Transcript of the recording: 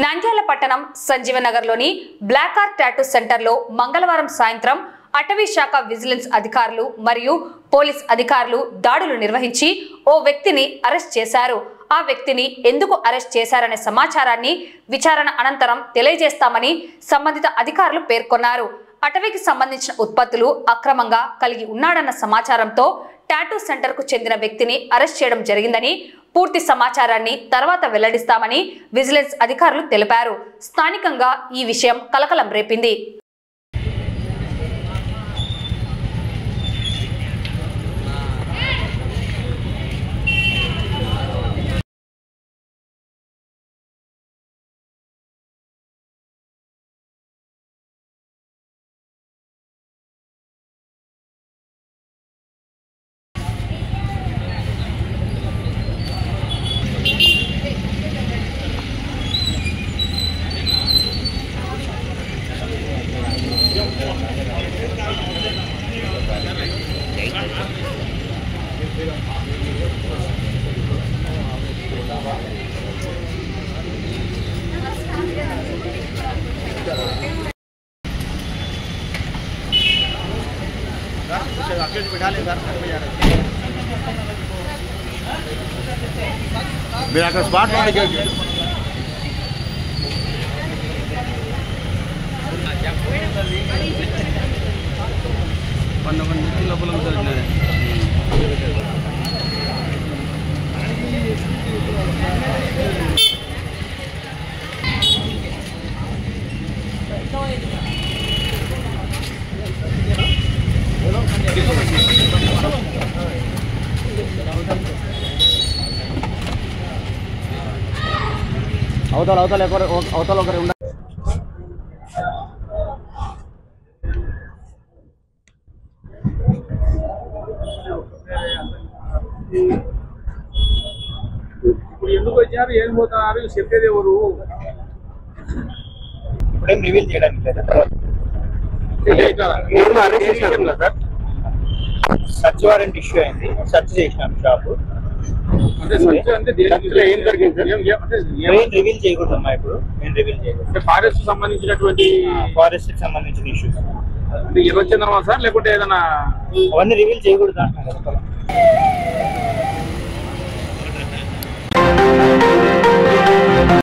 నంద్యాల పట్టణం సంజీవనగర్లోని black art tattoo సెంటర్లో మంగళవారం సాయంత్రం అటవీ శాఖ విజిలెన్స్ అధికారులు మరియు పోలీస్ అధికారులు దాడులు నిర్వహించి ఓ వ్యక్తిని అరెస్ట్ చేశారు. ఆ వ్యక్తిని ఎందుకు అరెస్ట్ చేశారనే సమాచారాన్ని విచారణ అనంతరం తెలియజేస్తామని సంబంధిత అధికారులు పేర్కొన్నారు. అటవీకి సంబంధించిన ఉత్పత్తులు అక్రమంగా కలిగి ఉన్నాడన్న సమాచారంతో టాటూ సెంటర్ కు చెందిన వ్యక్తిని అరెస్ట్ చేయడం జరిగిందని, పూర్తి సమాచారాన్ని తర్వాత వెల్లడిస్తామని విజిలెన్స్ అధికారులు తెలిపారు. స్థానికంగా ఈ విషయం కలకలం రేపింది. मेरा का स्मार्ट फोन लेके అవతల ఒకరు ఉండాలి. ఇప్పుడు ఎందుకు వచ్చారు, ఏం పోతున్నారు, చెప్పేది ఎవరు? ఇప్పుడేం రివీల్ చేయడానికి లేదా? సర్చ్ వారెంట్ ఇష్యూ అయింది, సర్చ్ చేసినాం షాపు. రివీల్ చేయకూడదమ్మా, ఇప్పుడు నేను రివీల్ చేయకూడదు. ఫారెస్ట్ సంబంధించినటువంటి ఫారెస్ట్ కి సంబంధించిన ఇష్యూస్ ఎర్రచంద్రమా సార్, లేకుంటే ఏదైనా అవన్నీ రివీల్ చేయకూడదు అంటున్నారు.